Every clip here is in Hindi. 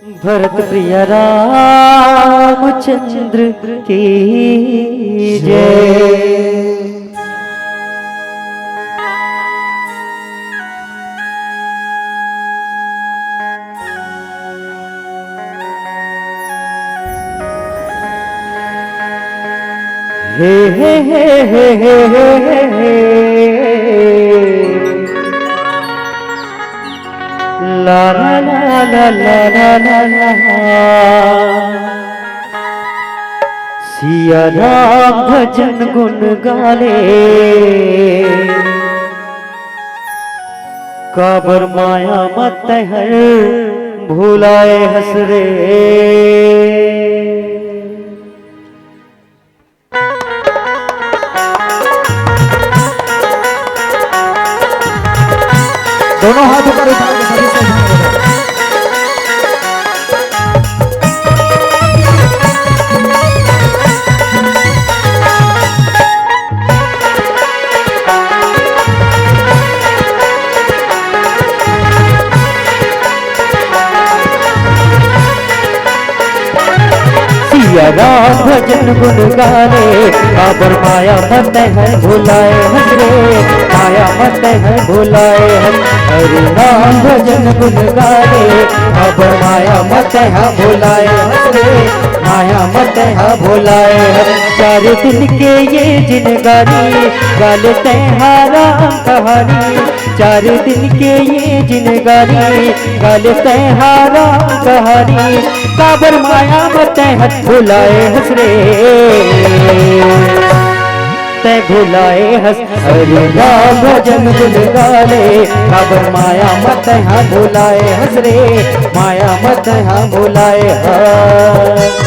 भरत प्रिय रामचंद्र की जय। हे हे हे हे हे हे ला ला ला ला ला ला ला सिया राम भजन गुण गाले काबर माया मत हर भूलाए हसरे। दोनों हाथों पर उठा के सभी से सिया राम भजन गुण गाले काबर माया मत है भुलाए हसरे, माया मत है भुलाए हरे राम भजन गुण गाले काबर माया मत है भुलाए हसरे, माया मत है भुलाए। चार दिन के ये जिनगानी गाले तेहारा कहानी, चार दिन के ये जिनगानी गाले तेहारा कहानी काबर माया मत है भुलाए हसरे, तै भुलाए हस हरे राम भजन गुण गाले काबर माया मत है भुलाए हसरे, माया मत है भुलाए हस।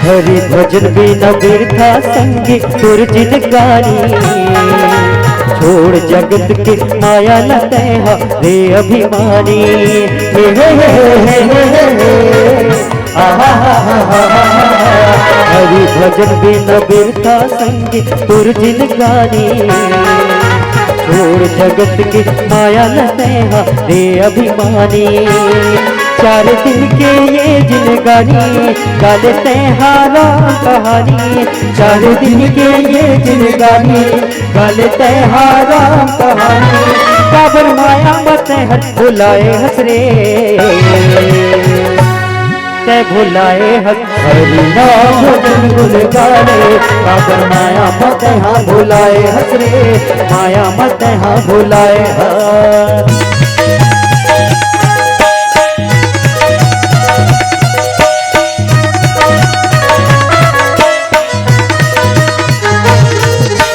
हरि भजन बिना बिरथा संगी तुर जिन गानी, छोड़ जगत के माया न तैहा रे अभिमानी। हे हे हे हे हे हे आहा हरि भजन बिना बिरथा संगी तुर जिन गानी, छोड़ जगत के माया न तैहा रे अभिमानी। चार दिन के ये जिनगानी गाले तेहारा कहानी, चार दिन के ये जिनगानी गाले तेहारा कहानी काबर माया मत हट भुलाए हसरे, तै भुलाए हस हरि नाम भजन गुण गाले काबर माया मत हाँ भुलाए हसरे, माया मत हाँ भुलाए हस।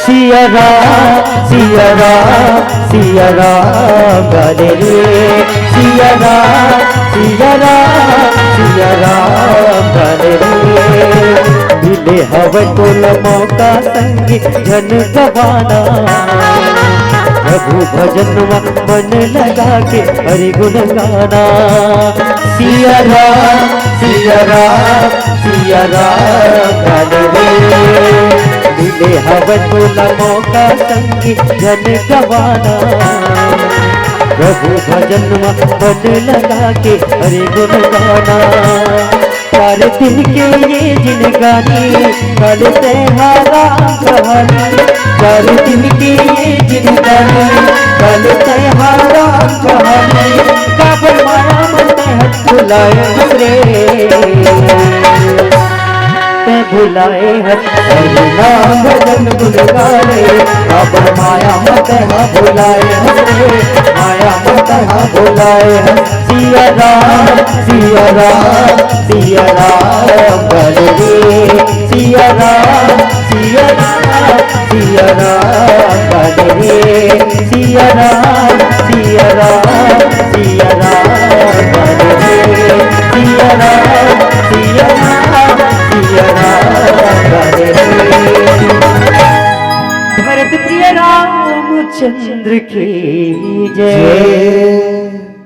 सिया राम सिया राम सिया राम गाले रे, सिया राम सिया राम सिया राम गाले रे। मिले हवन तोल मौका संगी जन गवाना, प्रभु भजन मन लगा के हरि गुण गाना। सिया राम सिया राम सिया राम गाले रे, मिले हवन तोला मौका संगी जन गवाना, प्रभु भजन मन लगा के हरि गुण गाना। चार दिन के ये जिनगानी कल तेहारा कहानी, चार दिन के ये जिनगानी कल तेहारा कहानी काबर माया मत हट भुलाए हसरे, भुलाए हस हरि नाम भजन गुण गाले काबर माया मत हाँ भुलाए हसरे, माया मत हाँ भुलाए हस। सिया राम सिया राम सिया राम गाले रे, सिया राम सिया राम सिया राम गाले रे, सिया राम सिया राम सिया राम गाले रे, सिया राम सिया राम सिया राम भरत प्रिय रामचंद्र की जय।